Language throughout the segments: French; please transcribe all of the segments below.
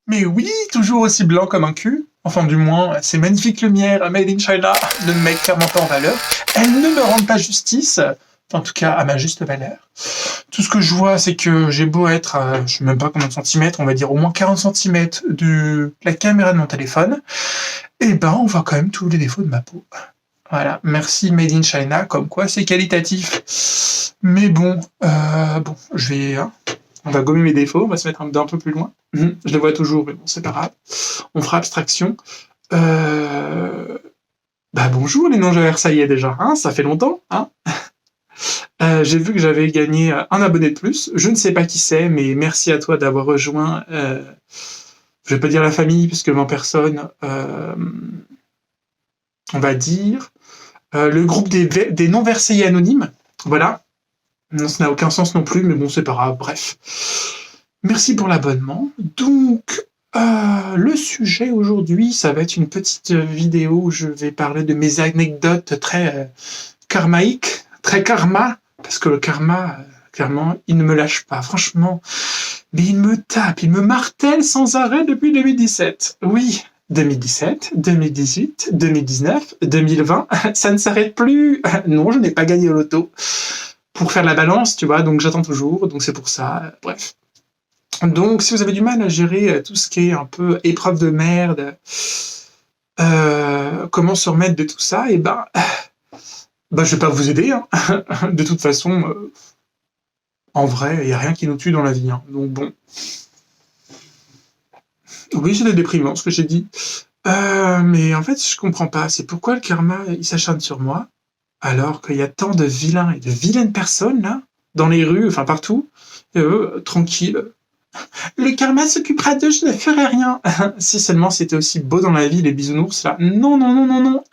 Mais oui, toujours aussi blanc comme un cul. Enfin, du moins, ces magnifiques lumières made in China ne me mettent clairement pas en valeur. Elles ne me rendent pas justice, en tout cas à ma juste valeur. Tout ce que je vois, c'est que j'ai beau être à, je sais même pas combien de centimètres, on va dire au moins 40 centimètres de la caméra de mon téléphone, et ben on voit quand même tous les défauts de ma peau. Voilà, merci Made in China, comme quoi c'est qualitatif. Mais bon, bon, je vais, hein, on va gommer mes défauts, on va se mettre d'un peu plus loin. Je les vois toujours, mais bon, c'est pas grave. On fera abstraction. Euh... Bah bonjour les non versaillais déjà, hein, ça fait longtemps, hein. J'ai vu que j'avais gagné un abonné de plus. Je ne sais pas qui c'est, mais merci à toi d'avoir rejoint. Je vais pas dire la famille, puisque en personne, on va dire le groupe des non versaillais anonymes. Voilà. Non, ça n'a aucun sens non plus, mais bon, c'est pas grave. Bref. Merci pour l'abonnement. Donc, le sujet aujourd'hui, ça va être une petite vidéo où je vais parler de mes anecdotes très karmaïques, très karma, parce que le karma, clairement, il ne me lâche pas, franchement. Mais il me tape, il me martèle sans arrêt depuis 2017. Oui, 2017, 2018, 2019, 2020, ça ne s'arrête plus. Non, je n'ai pas gagné au loto. Pour faire la balance, tu vois, donc j'attends toujours, donc c'est pour ça, bref. Donc, si vous avez du mal à gérer tout ce qui est un peu épreuve de merde, comment se remettre de tout ça, et bah je vais pas vous aider, hein. De toute façon, en vrai, il n'y a rien qui nous tue dans la vie, hein. Donc bon. Oui, c'était déprimant ce que j'ai dit. Mais en fait, je comprends pas. C'est pourquoi le karma, il s'acharne sur moi, alors qu'il y a tant de vilains et de vilaines personnes, là, dans les rues, enfin partout, et eux, tranquilles. Le karma s'occupera d'eux, je ne ferai rien. Si seulement c'était aussi beau dans la vie, les bisounours, là. Non, non, non, non, non.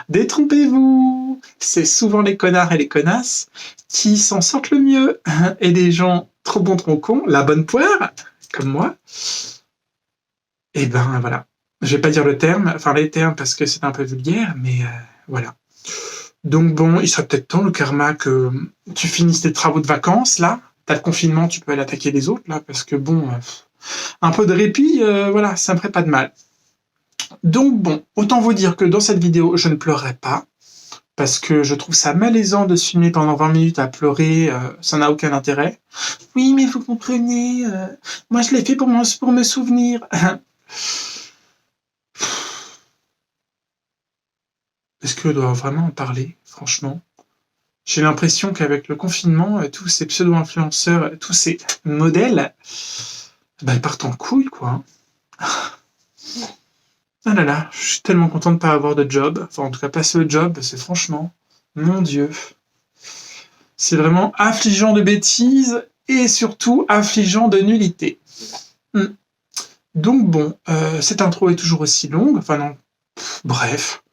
Détrompez-vous. C'est souvent les connards et les connasses qui s'en sortent le mieux. Et des gens trop bons, trop cons, la bonne poire, comme moi, et ben voilà. Je vais pas dire le terme, enfin les termes parce que c'est un peu vulgaire, mais voilà. Donc bon, il serait peut-être temps le karma que tu finisses tes travaux de vacances là. T'as le confinement, tu peux aller attaquer les autres là, parce que bon, un peu de répit, voilà, ça me ferait pas de mal. Donc bon, autant vous dire que dans cette vidéo, je ne pleurerai pas, parce que je trouve ça malaisant de se filmer pendant 20 minutes à pleurer, ça n'a aucun intérêt. Oui, mais vous comprenez, moi je l'ai fait pour me souvenir. Est-ce qu'on doit vraiment en parler, franchement? J'ai l'impression qu'avec le confinement, tous ces pseudo-influenceurs, tous ces modèles, bah, ils partent en couille, quoi. Ah là là, je suis tellement content de ne pas avoir de job. Enfin, en tout cas, pas ce job, c'est franchement, mon Dieu. C'est vraiment affligeant de bêtises et surtout affligeant de nullité. Donc bon, cette intro est toujours aussi longue. Enfin non, bref.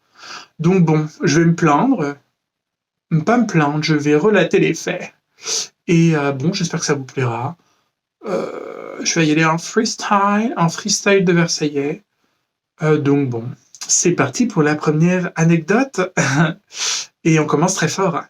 Donc bon, je vais me plaindre. Pas me plaindre, je vais relater les faits. Et bon, j'espère que ça vous plaira. Je vais y aller en freestyle de Versaillais. Donc bon, c'est parti pour la première anecdote. Et on commence très fort.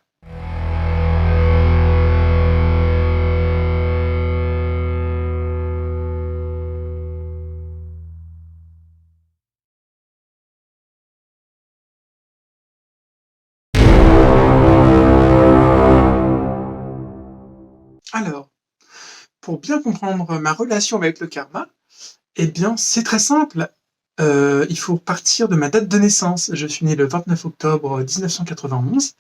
Alors, pour bien comprendre ma relation avec le karma, eh bien, c'est très simple. Il faut partir de ma date de naissance. Je suis né le 29 octobre 1991.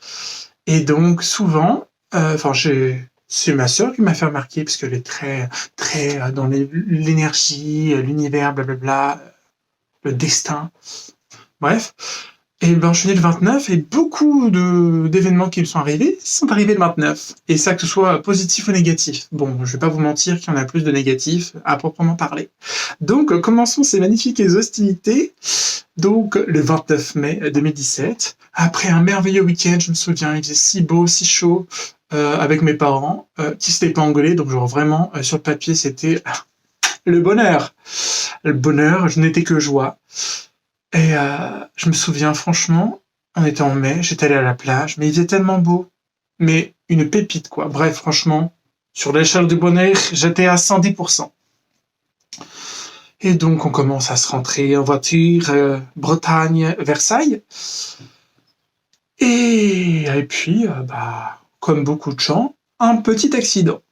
Et donc, souvent, enfin, c'est ma sœur qui m'a fait remarquer, parce qu'elle est très dans l'énergie, l'univers, blablabla, le destin. Bref. Et ben, je suis né le 29 et beaucoup d'événements qui me sont arrivés le 29. Et ça, que ce soit positif ou négatif. Bon, je vais pas vous mentir qu'il y en a plus de négatifs à proprement parler. Donc, commençons ces magnifiques hostilités. Donc, le 29 mai 2017, après un merveilleux week-end, je me souviens, il faisait si beau, si chaud, avec mes parents, qui s'étaient pas engueulés. Donc, genre vraiment, sur le papier, c'était le bonheur. Le bonheur, je n'étais que joie. Et je me souviens franchement, on était en mai, j'étais allé à la plage, mais il faisait tellement beau. Mais une pépite, quoi. Bref, franchement, sur l'échelle du bonheur, j'étais à 110%. Et donc, on commence à se rentrer en voiture, Bretagne, Versailles. Et puis, comme beaucoup de gens, un petit accident.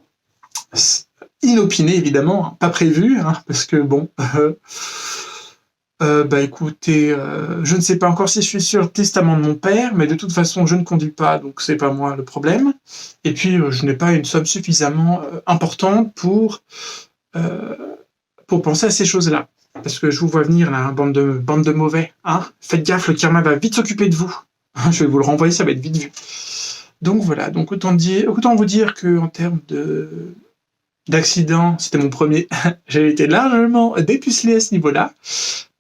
Inopiné, évidemment, hein, pas prévu, hein, parce que bon... écoutez, je ne sais pas encore si je suis sur le testament de mon père, mais de toute façon, je ne conduis pas, donc c'est pas moi le problème. Et puis, je n'ai pas une somme suffisamment importante pour penser à ces choses-là. Parce que je vous vois venir, là, hein, bande de mauvais. Hein, faites gaffe, le karma va vite s'occuper de vous. Je vais vous le renvoyer, ça va être vite vu. Donc voilà, donc autant vous dire que en termes d'accident, c'était mon premier. J'ai été largement dépucelé à ce niveau-là.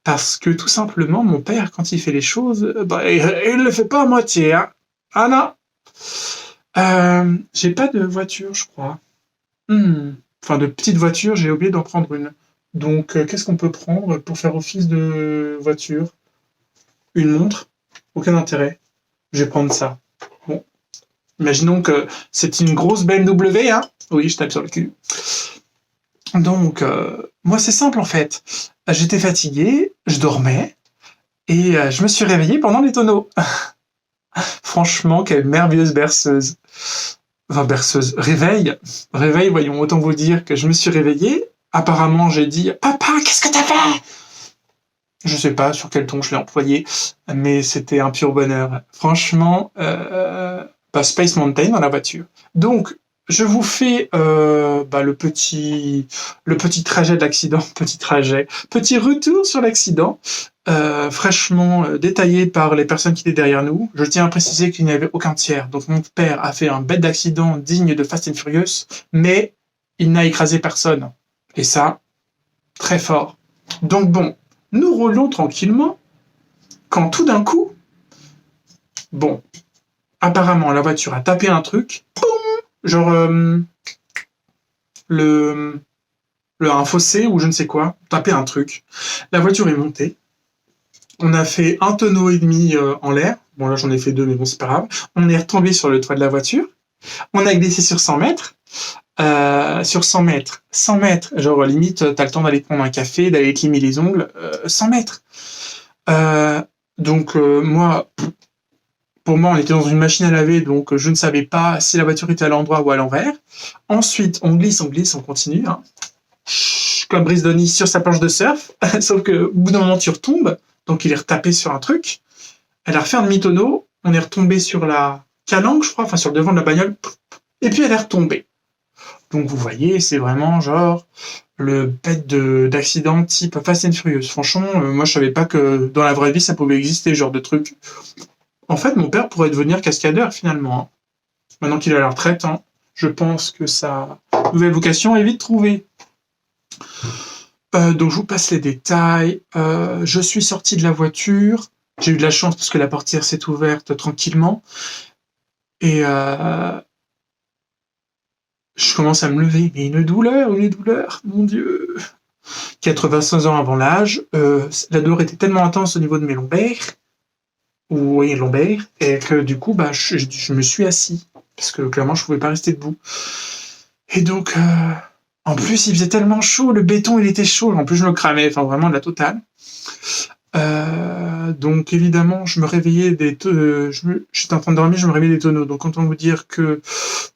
Parce que tout simplement, mon père, quand il fait les choses, il le fait pas à moitié. Hein. Ah non. J'ai pas de voiture, je crois. Enfin, de petite voiture, j'ai oublié d'en prendre une. Donc, qu'est-ce qu'on peut prendre pour faire office de voiture? Une montre? Aucun intérêt. Je vais prendre ça. Bon. Imaginons que c'est une grosse BMW, hein. Oui, je tape sur le cul. Donc, moi, c'est simple en fait. J'étais fatigué, je dormais, et je me suis réveillé pendant les tonneaux. Franchement, quelle merveilleuse berceuse. Enfin, berceuse. Réveil. Réveil, voyons, autant vous dire que je me suis réveillé. Apparemment, j'ai dit « Papa, qu'est-ce que t'as fait ?» Je sais pas sur quel ton je l'ai employé, mais c'était un pur bonheur. Franchement, Space Mountain dans la voiture. Donc, je vous fais le petit trajet de l'accident, petit retour sur l'accident, fraîchement détaillé par les personnes qui étaient derrière nous. Je tiens à préciser qu'il n'y avait aucun tiers. Donc mon père a fait un bête d'accident digne de Fast and Furious, mais il n'a écrasé personne. Et ça, très fort. Donc bon, nous roulons tranquillement, quand tout d'un coup, apparemment la voiture a tapé un truc, genre un fossé ou je ne sais quoi, taper un truc. La voiture est montée. On a fait 1,5 tonneaux en l'air. Bon, là, j'en ai fait 2, mais bon, c'est pas grave. On est retombé sur le toit de la voiture. On a glissé sur 100 mètres. Sur 100 mètres. 100 mètres. Genre, limite, t'as le temps d'aller prendre un café, d'aller te limer les ongles. 100 mètres. Donc, pour moi, on était dans une machine à laver, donc je ne savais pas si la voiture était à l'endroit ou à l'envers. Ensuite, on glisse, on continue. Hein. Comme Brice Denis sur sa planche de surf. Sauf qu'au bout d'un moment, tu retombes. Donc, il est retapé sur un truc. Elle a refait un demi-tonneau. On est retombé sur la calanque, je crois, enfin sur le devant de la bagnole. Et puis, elle est retombée. Donc, vous voyez, c'est vraiment genre le bête d'accident type Fast and Furious. Franchement, moi, je savais pas que dans la vraie vie, ça pouvait exister, ce genre de truc. En fait, mon père pourrait devenir cascadeur, finalement. Hein. Maintenant qu'il est à la retraite, hein, je pense que sa nouvelle vocation est vite trouvée. Donc, je vous passe les détails. Je suis sorti de la voiture. J'ai eu de la chance parce que la portière s'est ouverte tranquillement. Et je commence à me lever. Mais une douleur, mon Dieu. 85 ans avant l'âge. La douleur était tellement intense au niveau de mes lombaires. Oui, lombaires. Et que du coup, je me suis assis. Parce que clairement, je pouvais pas rester debout. Et donc, en plus, il faisait tellement chaud. Le béton, il était chaud. En plus, je me cramais. Enfin, vraiment de la totale. Donc évidemment, je me réveillais j'étais en train de dormir, je me réveillais des tonneaux. Donc autant vous dire que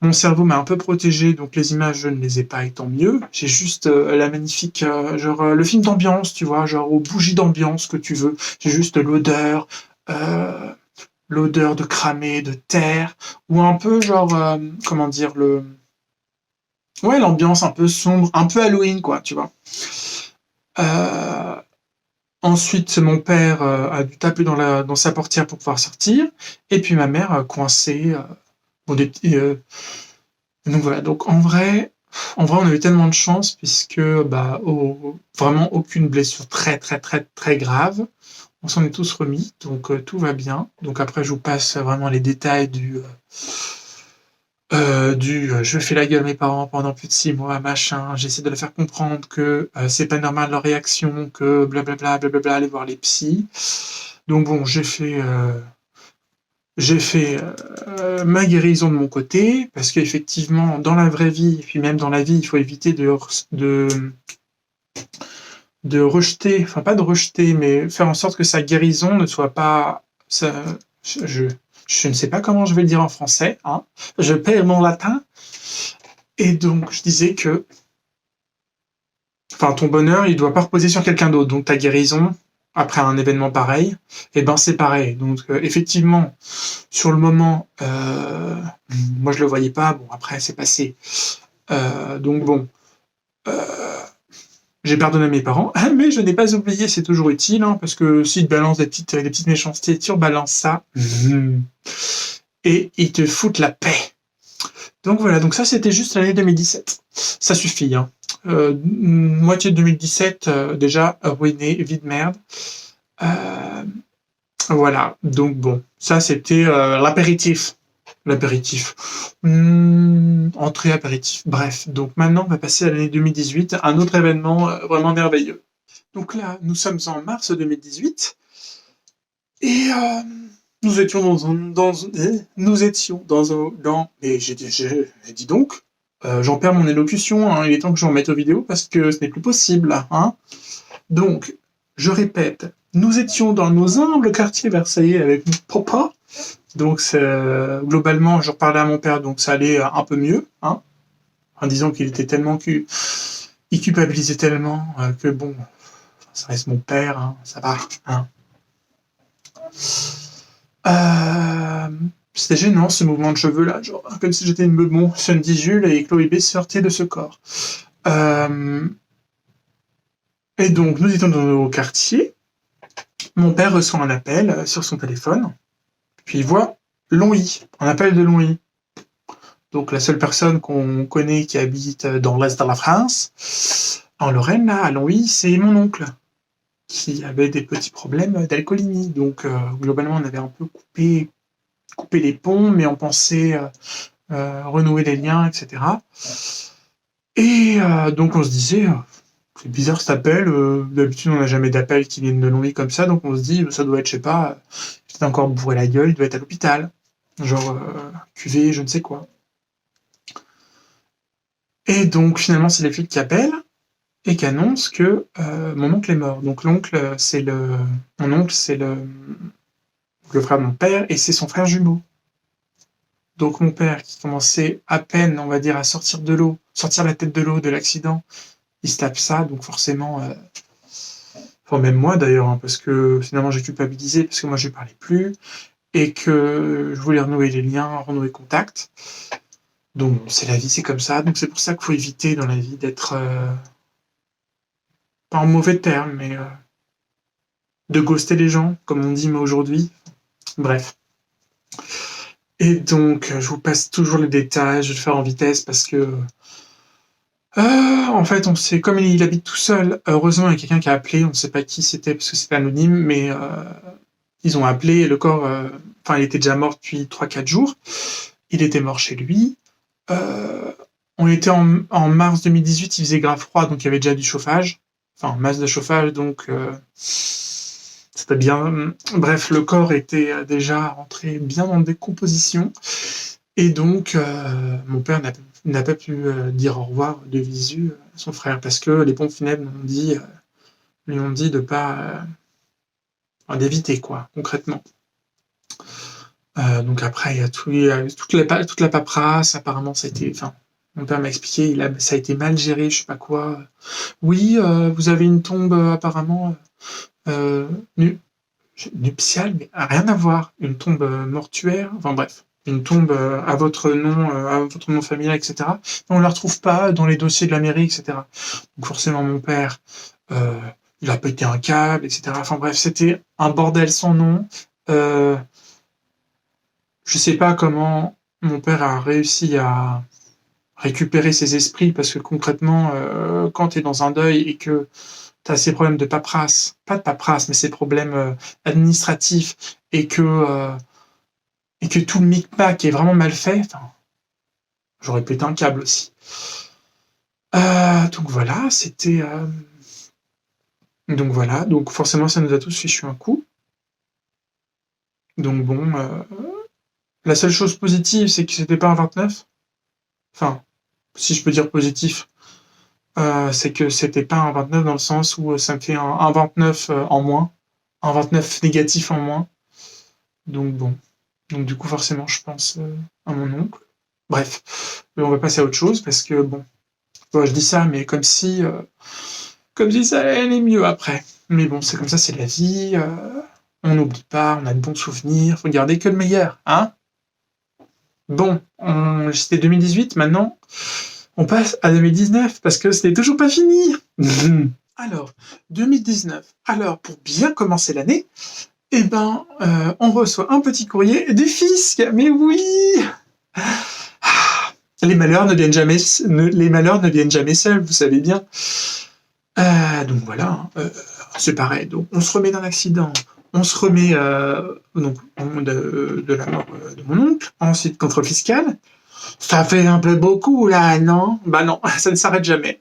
mon cerveau m'a un peu protégé, donc les images, je ne les ai pas, et tant mieux. J'ai juste la magnifique, le film d'ambiance, tu vois, genre aux bougies d'ambiance que tu veux. J'ai juste l'odeur de cramé, de terre, ou un peu genre, l'ambiance un peu sombre, un peu Halloween, quoi, tu vois. Ensuite, mon père a dû taper dans sa portière pour pouvoir sortir, et puis ma mère coincée. Donc voilà. Donc en vrai, on a eu tellement de chance puisque vraiment aucune blessure très très très très grave. On s'en est tous remis, donc tout va bien. Donc après, je vous passe vraiment les détails je fais la gueule à mes parents pendant plus de 6 mois, machin, j'essaie de leur faire comprendre que c'est pas normal leur réaction, que blablabla, blablabla, aller voir les psys. Donc bon, j'ai fait ma guérison de mon côté, parce qu'effectivement, dans la vraie vie, et puis même dans la vie, il faut éviter de rejeter, enfin pas de rejeter, mais faire en sorte que sa guérison ne soit pas... Je ne sais pas comment je vais le dire en français, hein. Je perds mon latin. Et donc, je disais que ton bonheur, il doit pas reposer sur quelqu'un d'autre. Donc ta guérison, après un événement pareil, eh ben c'est pareil. Donc effectivement, sur le moment, moi je le voyais pas. Bon, après c'est passé. Donc bon, j'ai pardonné à mes parents, mais je n'ai pas oublié. C'est toujours utile, hein, parce que s'ils te balancent des petites méchancetés, tu rebalances ça, et ils te foutent la paix. Donc voilà, donc ça c'était juste l'année 2017. Ça suffit, hein. Moitié de 2017, déjà ruiné, vie de merde. Voilà, donc bon, ça c'était l'apéritif. L'apéritif. Entrée apéritif. Bref, donc maintenant on va passer à l'année 2018, un autre événement vraiment merveilleux. Donc là, nous sommes en mars 2018 et nous étions mais j'ai dit donc, j'en perds mon élocution, hein, il est temps que je remette aux vidéos parce que ce n'est plus possible, hein. Donc, je répète, nous étions dans nos humbles quartiers versaillais avec mon papa. Donc, globalement, je reparlais à mon père, donc ça allait un peu mieux, hein, en disant qu'il était tellement il culpabilisait tellement que bon, ça reste mon père, hein, ça va, hein. C'était gênant ce mouvement de cheveux là, genre comme si j'étais une bonne Sunday Jules et Chloé B sortait de ce corps. Et donc nous étions dans nos quartiers. Mon père reçoit un appel sur son téléphone, puis il voit Longwy, un appel de Longwy. Donc la seule personne qu'on connaît qui habite dans l'est de la France, en Lorraine, là, à Longwy, c'est mon oncle, qui avait des petits problèmes d'alcoolémie. Donc globalement, on avait un peu coupé les ponts, mais on pensait renouer les liens, etc. Et donc on se disait, c'est bizarre cet appel, d'habitude on n'a jamais d'appel qui viennent de Longwy comme ça, donc on se dit, ça doit être, je sais pas, peut-être encore bourré la gueule, il doit être à l'hôpital, genre QV, je ne sais quoi. Et donc finalement c'est les flics qui appellent et qui annoncent que mon oncle est mort. Donc mon oncle c'est le frère de mon père et c'est son frère jumeau. Donc mon père qui commençait à peine, on va dire, à sortir la tête de l'eau de l'accident, il se tape ça, donc forcément, même moi d'ailleurs, hein, parce que finalement j'ai culpabilisé, parce que moi je ne parlais plus, et que je voulais renouer les liens, renouer contact. Donc c'est la vie, c'est comme ça, donc c'est pour ça qu'il faut éviter dans la vie d'être, pas en mauvais termes, mais de ghoster les gens, comme on dit moi aujourd'hui. Bref. Et donc, je vous passe toujours les détails, je vais le faire en vitesse parce que en fait, on sait, comme il habite tout seul, heureusement, il y a quelqu'un qui a appelé, on ne sait pas qui c'était parce que c'était anonyme, mais ils ont appelé et le corps, il était déjà mort depuis 3-4 jours. Il était mort chez lui. On était en mars 2018, il faisait grave froid, donc il y avait déjà du chauffage. Enfin, masse de chauffage, donc c'était bien. Bref, le corps était déjà rentré bien en décomposition. Et donc, mon père n'a pas pu dire au revoir de visu à son frère parce que les pompes funèbres lui ont dit de pas d'éviter quoi, concrètement. Donc après, il y a toute la paperasse. Apparemment, ça a été, mon père m'a expliqué, ça a été mal géré, je sais pas quoi. Oui, vous avez une tombe apparemment nuptiale, mais rien à voir. Une tombe mortuaire. Enfin bref. Une tombe à votre nom familial, etc. Mais on ne la retrouve pas dans les dossiers de la mairie, etc. Donc forcément, mon père, il a pété un câble, etc. Enfin bref, c'était un bordel sans nom. Je sais pas comment mon père a réussi à récupérer ses esprits, parce que concrètement, quand tu es dans un deuil et que tu as ces problèmes de paperasse, pas de paperasse, mais ces problèmes administratifs, et que tout le micmac est vraiment mal fait, j'aurais pété un câble aussi. Donc voilà, c'était... Donc voilà, donc forcément ça nous a tous fichu un coup. Donc bon, la seule chose positive, c'est que c'était pas un 29. Enfin, si je peux dire positif. c'est que c'était pas un 29 dans le sens où ça me fait un 29 en moins, un 29 négatif en moins. Donc bon. Donc du coup, forcément, je pense à mon oncle. Bref, on va passer à autre chose parce que bon, je dis ça, mais comme si ça allait mieux après. Mais bon, c'est comme ça, c'est la vie. On n'oublie pas, on a de bons souvenirs. Faut garder que le meilleur, hein. Bon, c'était 2018, maintenant, on passe à 2019 parce que ce n'est toujours pas fini. Alors, 2019. Alors, pour bien commencer l'année, eh ben, on reçoit un petit courrier du fisc. Mais oui. Les malheurs ne viennent jamais, les malheurs ne viennent jamais seuls, vous savez bien. Donc voilà, c'est pareil. Donc on se remet d'un accident, on se remet donc de la mort de mon oncle, ensuite contrôle fiscal. Ça fait un peu beaucoup là, non? Bah non, ça ne s'arrête jamais.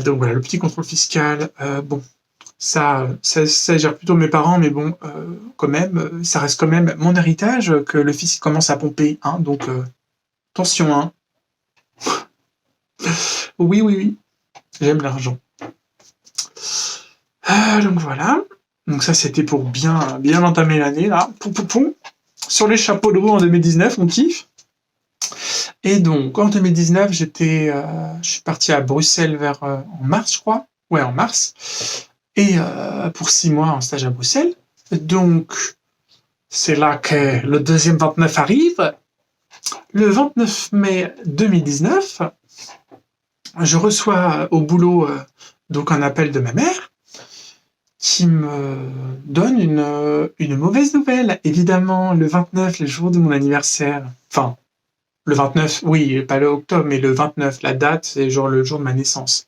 Donc voilà, le petit contrôle fiscal. Bon, ça gère plutôt mes parents, mais bon, quand même, ça reste quand même mon héritage que le fisc commence à pomper, hein. Donc attention, hein. Oui, oui, oui, j'aime l'argent. Donc voilà. Donc ça, c'était pour bien entamer l'année, là. Poum, poum, poum. Sur les chapeaux de roue en 2019, on kiffe. Et donc, en 2019, je suis parti à Bruxelles en mars, je crois. Ouais, en mars. Et pour 6 mois en stage à Bruxelles. Donc, c'est là que le deuxième 29 arrive. Le 29 mai 2019, je reçois au boulot donc un appel de ma mère qui me donne une mauvaise nouvelle. Évidemment, le 29, le jour de mon anniversaire, enfin, le 29, oui, pas le octobre, mais le 29, la date, c'est genre le jour de ma naissance.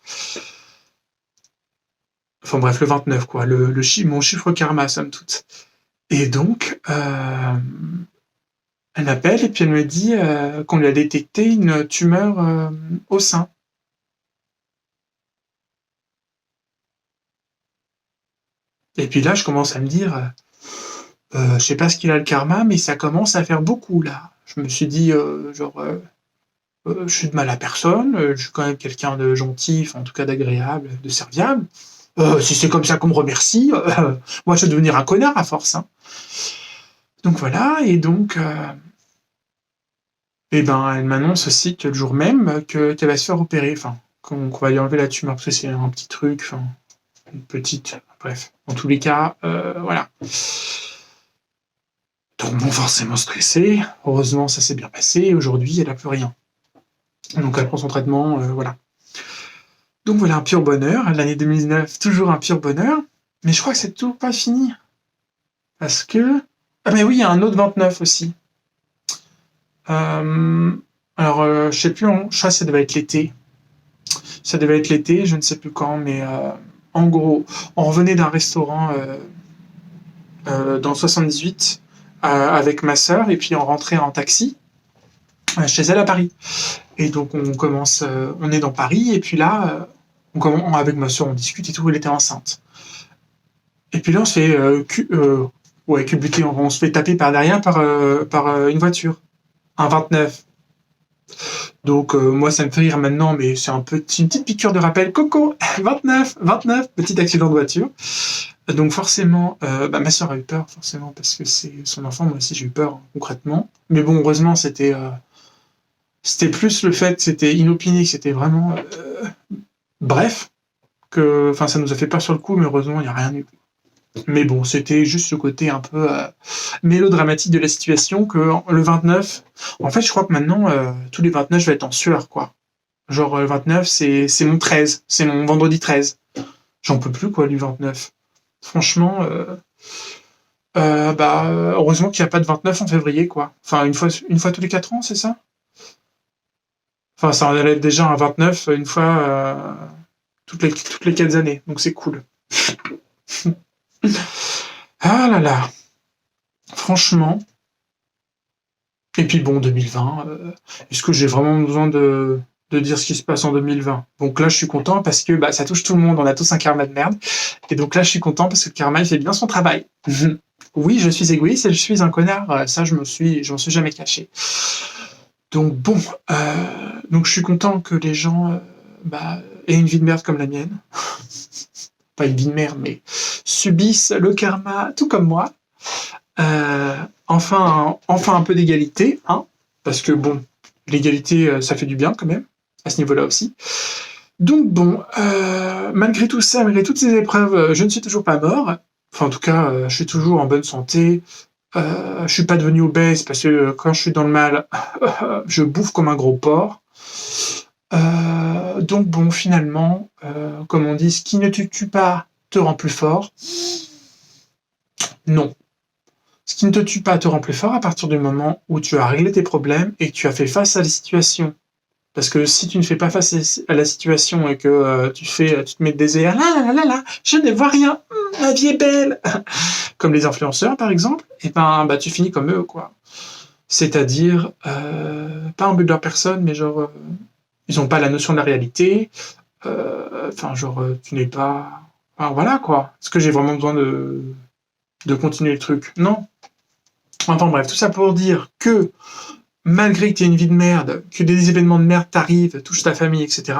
Enfin bref, le 29, quoi, mon chiffre karma, somme toute. Et donc, elle m'appelle et puis elle me dit qu'on lui a détecté une tumeur au sein. Et puis là, je commence à me dire, je sais pas ce qu'il a le karma, mais ça commence à faire beaucoup là. Je me suis dit, je suis de mal à personne, je suis quand même quelqu'un de gentil, en tout cas d'agréable, de serviable. Si c'est comme ça qu'on me remercie, moi je vais devenir un connard à force, hein. Donc voilà, et donc, et ben, elle m'annonce aussi que le jour même, qu'elle va se faire opérer, enfin, qu'on va lui enlever la tumeur, parce que c'est un petit truc, enfin, une petite, bref. En tous les cas, voilà. Donc bon, forcément stressé. Heureusement, ça s'est bien passé. Aujourd'hui, elle n'a plus rien. Donc elle prend son traitement, voilà. Donc voilà, un pur bonheur. L'année 2019, toujours un pur bonheur. Mais je crois que c'est toujours pas fini. Parce que... Ah mais oui, il y a un autre 29 aussi. Alors, je sais plus, je crois que ça devait être l'été. Ça devait être l'été, je ne sais plus quand, mais en gros, on revenait d'un restaurant dans 78 avec ma sœur, et puis on rentrait en taxi chez elle à Paris. Et donc on est dans Paris, et puis là, avec ma sœur, on discute et tout, elle était enceinte. Et puis là, on se fait culbuter, on se fait taper par derrière par une voiture, un 29. Donc moi, ça me fait rire maintenant, mais c'est une petite piqûre de rappel. Coco, 29, petit accident de voiture. Donc forcément, ma sœur a eu peur, forcément, parce que c'est son enfant. Moi aussi, j'ai eu peur, concrètement. Mais bon, heureusement, c'était plus le fait, c'était inopiné, que c'était vraiment bref, que, enfin, ça nous a fait peur sur le coup, mais heureusement, il n'y a rien eu. Mais bon, c'était juste ce côté un peu mélodramatique de la situation que le 29, en fait, je crois que maintenant, tous les 29, je vais être en sueur, quoi. Genre, le 29, c'est mon 13, c'est mon vendredi 13. J'en peux plus, quoi, du 29. Franchement, heureusement qu'il n'y a pas de 29 en février, quoi. Enfin, une fois tous les 4 ans, c'est ça? Enfin, ça en allait déjà un 29 une fois toutes les 4 années, donc c'est cool. Ah là là, franchement. Et puis bon, 2020, est-ce que j'ai vraiment besoin de dire ce qui se passe en 2020? Donc là, je suis content parce que ça touche tout le monde, on a tous un karma de merde. Et donc là, je suis content parce que le karma, il fait bien son travail. Oui, je suis égoïste et je suis un connard, ça, je m'en suis jamais caché. Donc bon, donc je suis content que les gens aient une vie de merde comme la mienne, pas une vie de merde, mais subissent le karma tout comme moi. Enfin un peu d'égalité, hein, parce que bon, l'égalité, ça fait du bien quand même, à ce niveau-là aussi. Donc bon, malgré tout ça, malgré toutes ces épreuves, je ne suis toujours pas mort. Enfin, en tout cas, je suis toujours en bonne santé. Je suis pas devenu obèse parce que quand je suis dans le mal, je bouffe comme un gros porc. Donc bon, finalement, comme on dit, ce qui ne te tue pas te rend plus fort. Non. Ce qui ne te tue pas te rend plus fort à partir du moment où tu as réglé tes problèmes et que tu as fait face à la situation. Parce que si tu ne fais pas face à la situation et que tu te mets des airs, là, je ne vois rien, ma vie est belle, comme les influenceurs par exemple, et ben tu finis comme eux, quoi. C'est-à-dire, pas en but de leur personne, mais genre, ils n'ont pas la notion de la réalité, tu n'es pas... Enfin, voilà, quoi. Est-ce que j'ai vraiment besoin de continuer le truc? Non. Enfin bref, tout ça pour dire que malgré que tu aies une vie de merde, que des événements de merde t'arrivent, touchent ta famille, etc.,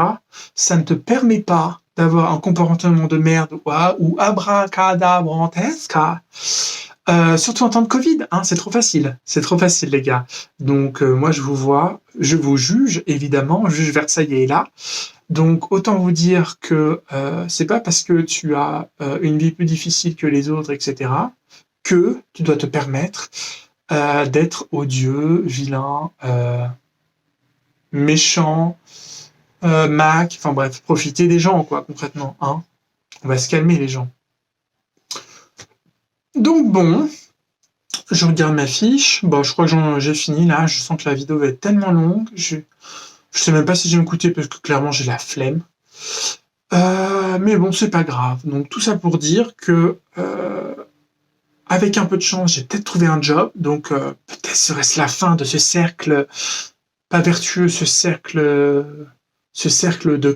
ça ne te permet pas d'avoir un comportement de merde ou abracadabrantesque, surtout en temps de Covid, hein, c'est trop facile, les gars. Donc moi je vous juge, évidemment, juge Versailles est là. Donc autant vous dire que c'est pas parce que tu as une vie plus difficile que les autres, etc., que tu dois te permettre d'être odieux, vilain, méchant, Mac, enfin bref, profiter des gens, quoi, concrètement, hein. On va se calmer, les gens. Donc bon, je regarde ma fiche, bon, je crois que j'ai fini, là, je sens que la vidéo va être tellement longue, je sais même pas si je vais m'écouter, parce que clairement, j'ai la flemme. Mais bon, c'est pas grave. Donc tout ça pour dire que avec un peu de chance, j'ai peut-être trouvé un job, donc peut-être serait-ce la fin de ce cercle pas vertueux, ce cercle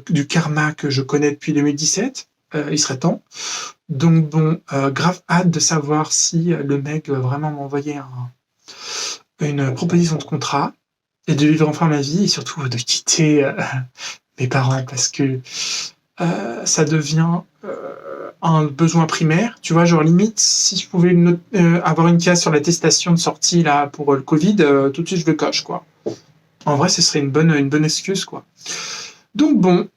du karma que je connais depuis 2017. Il serait temps. Donc bon, grave hâte de savoir si le mec va vraiment m'envoyer une proposition de contrat et de vivre enfin ma vie et surtout de quitter mes parents parce que ça devient un besoin primaire. Tu vois, genre limite, si je pouvais avoir une case sur l'attestation de sortie là pour le Covid, tout de suite je le coche, quoi. En vrai, ce serait une bonne excuse, quoi. Donc bon,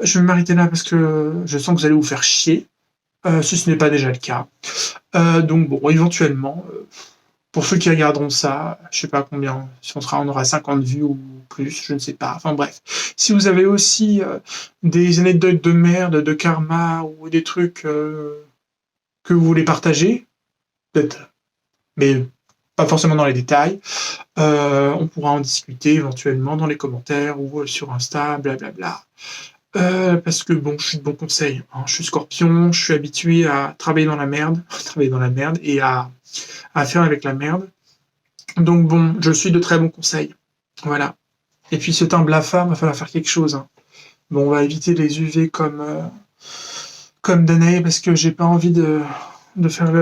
je vais m'arrêter là parce que je sens que vous allez vous faire chier, si ce n'est pas déjà le cas. Donc bon, éventuellement, pour ceux qui regarderont ça, je sais pas combien, si on aura 50 vues ou plus, je ne sais pas. Enfin bref, si vous avez aussi des anecdotes de merde, de karma ou des trucs que vous voulez partager, peut-être, mais pas forcément dans les détails, on pourra en discuter éventuellement dans les commentaires ou sur Insta, blablabla. Parce que bon, je suis de bons conseils, hein. Je suis Scorpion, je suis habitué à travailler dans la merde, et à faire avec la merde. Donc bon, je suis de très bons conseils. Voilà. Et puis ce teint blafard, va falloir faire quelque chose, hein. Bon, on va éviter les UV comme Danae parce que j'ai pas envie de faire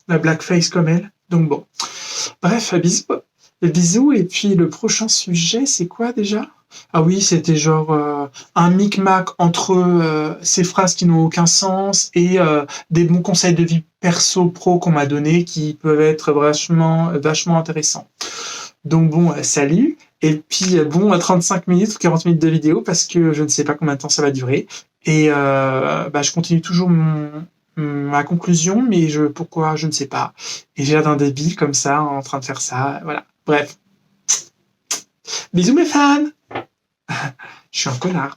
la blackface comme elle. Donc bon. Bref, bisous. Et puis le prochain sujet, c'est quoi déjà? Ah oui, c'était genre un micmac entre ces phrases qui n'ont aucun sens et des bons conseils de vie perso pro qu'on m'a donné qui peuvent être vachement intéressants. Donc bon, salut. Et puis bon, 35 minutes ou 40 minutes de vidéo parce que je ne sais pas combien de temps ça va durer. Et je continue toujours ma conclusion, mais pourquoi, je ne sais pas. Et j'ai l'air d'un débile comme ça, en train de faire ça. Voilà. Bref. Bisous mes fans. Je suis un connard.